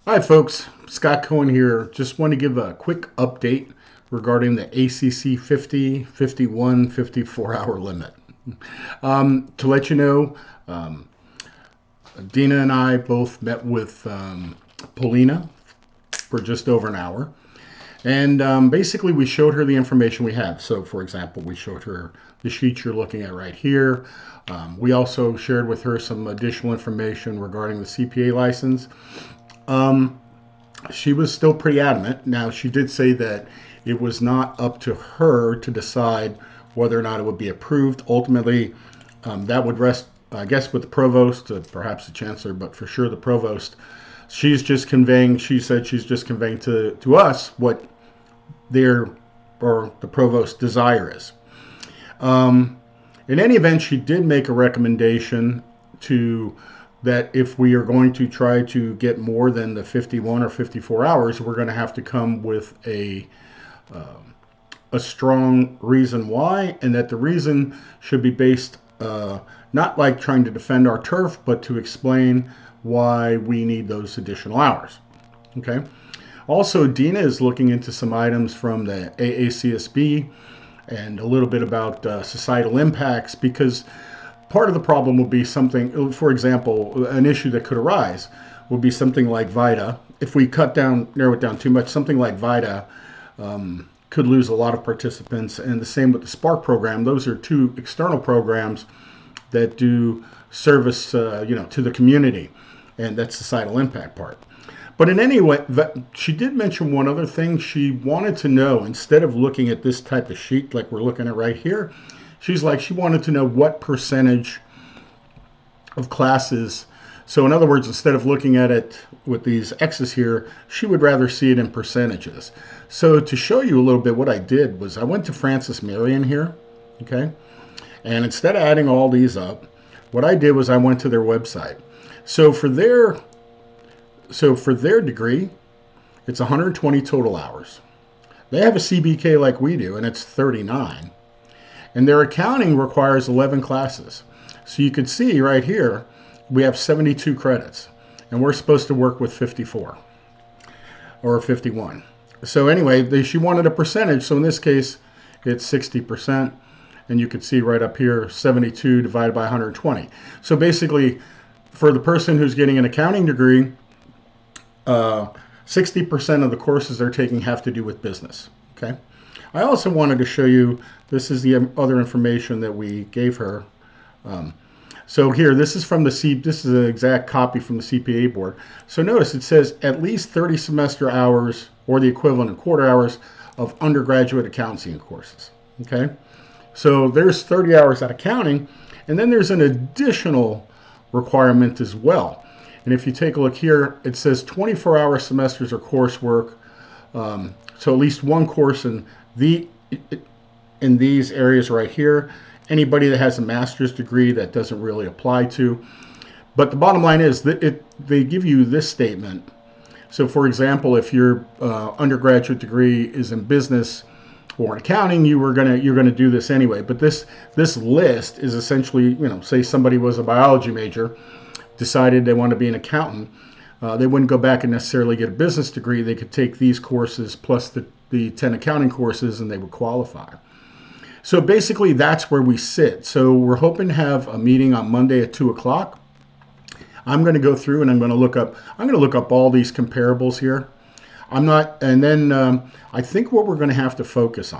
Hi, folks. Scott Cohen here. Just want to give a quick update regarding the ACC 50, 51, 54 hour limit. To let you know, um, Dina and I both met with Polina for just over an hour. And basically, we showed her the information we have. So, for example, we showed her the sheet you're looking at right here. We also shared with her some additional information regarding the CPA license. Um, she was still pretty adamant. Now, she did say that it was not up to her to decide whether or not it would be approved. Ultimately, that would rest, I guess, with the provost, perhaps the chancellor, but for sure the provost. She said she's just conveying to us what their, or the provost's desire is. Um, in any event, she did make a recommendation to that if we are going to try to get more than the 51 or 54 hours, we're going to have to come with a strong reason why, and that the reason should be based not like trying to defend our turf, but to explain why we need those additional hours. Okay. Also, Dina is looking into some items from the AACSB and a little bit about societal impacts, because part of the problem would be something, for example, an issue that could arise would be something like VITA. If we narrow it down too much, something like VITA could lose a lot of participants, and the same with the Spark program. Those are two external programs that do service, to the community, and that's societal impact part. But in any way, she did mention one other thing. She wanted to know, instead of looking at this type of sheet like we're looking at right here, she wanted to know what percentage of classes. So in other words, instead of looking at it with these X's here, she would rather see it in percentages. So to show you a little bit, what I did was I went to Francis Marion here, okay? And instead of adding all these up, what I did was I went to their website. So for their degree, it's 120 total hours. They have a CBK like we do, and it's 39. And their accounting requires 11 classes. So you could see right here, we have 72 credits, and we're supposed to work with 54 or 51. So anyway, she wanted a percentage. So in this case, it's 60%. And you could see right up here, 72 divided by 120. So basically, for the person who's getting an accounting degree, 60% of the courses they're taking have to do with business. Okay. I also wanted to show you, this is the other information that we gave her. So here, this is an exact copy from the CPA board. So notice it says at least 30 semester hours or the equivalent in quarter hours of undergraduate accounting courses. Okay. So there's 30 hours at accounting, and then there's an additional requirement as well. And if you take a look here, it says 24-hour semesters or coursework. So at least one course in these areas right here. Anybody that has a master's degree, that doesn't really apply to. But the bottom line is that they give you this statement. So for example, if your undergraduate degree is in business or in accounting, you're gonna do this anyway. But this list is essentially, say somebody was a biology major, decided they want to be an accountant, they wouldn't go back and necessarily get a business degree. They could take these courses plus the 10 accounting courses, and they would qualify. So basically, that's where we sit. So we're hoping to have a meeting on Monday at 2 o'clock. I'm going to go through and I'm going to look up all these comparables here. I think what we're going to have to focus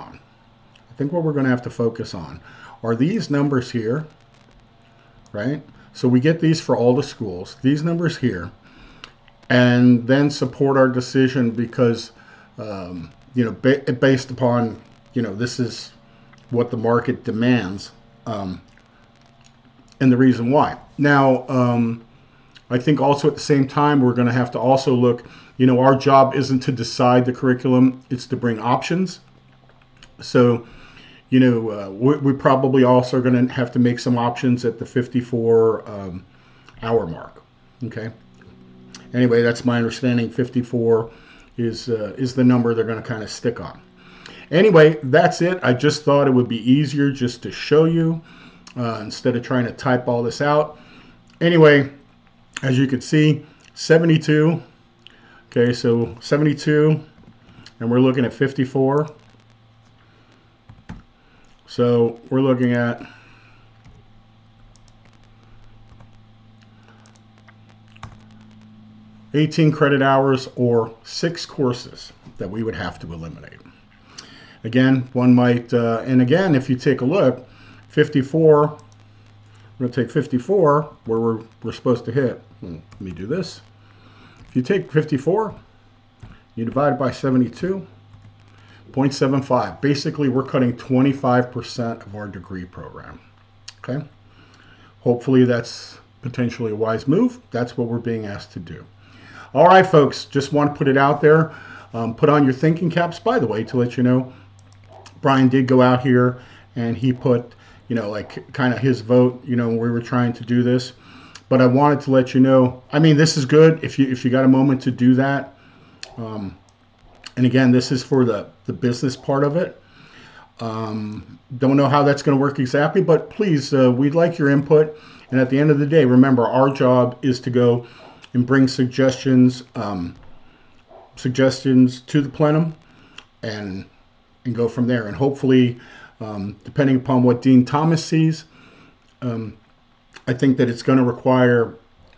on, are these numbers here, right? So we get these for all the schools, these numbers here, and then support our decision because, based upon, this is what the market demands, and the reason why. Now, I think also at the same time, we're going to have to also look, our job isn't to decide the curriculum, it's to bring options. So, we probably also are going to have to make some options at the 54 hour mark. Okay. Anyway, that's my understanding. 54 is the number they're going to kind of stick on. Anyway, that's it. I just thought it would be easier just to show you instead of trying to type all this out. Anyway, as you can see, 72 Okay, so 72, and we're looking at 54. So we're looking at 18 credit hours or 6 courses that we would have to eliminate. Again, one might, and again, if you take a look, 54, we're going to take 54 where we're supposed to hit. Let me do this. If you take 54, you divide it by 72, 0.75. Basically, we're cutting 25% of our degree program. Okay? Hopefully that's potentially a wise move. That's what we're being asked to do. All right, folks, just want to put it out there. Put on your thinking caps, by the way, to let you know, Brian did go out here and he put, like kind of his vote, when we were trying to do this. But I wanted to let you know, I mean, this is good if you got a moment to do that. And again, this is for the business part of it. Don't know how that's going to work exactly, but please, we'd like your input. And at the end of the day, remember, our job is to go and bring suggestions to the plenum and go from there. And hopefully, depending upon what Dean Thomas sees, I think that it's going to require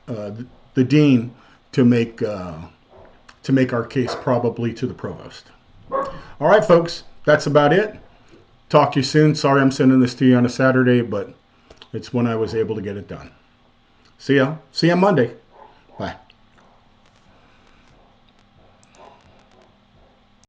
the dean to make our case probably to the provost. All right, folks, that's about it. Talk to you soon. Sorry I'm sending this to you on a Saturday, but it's when I was able to get it done. See ya Monday. Bye.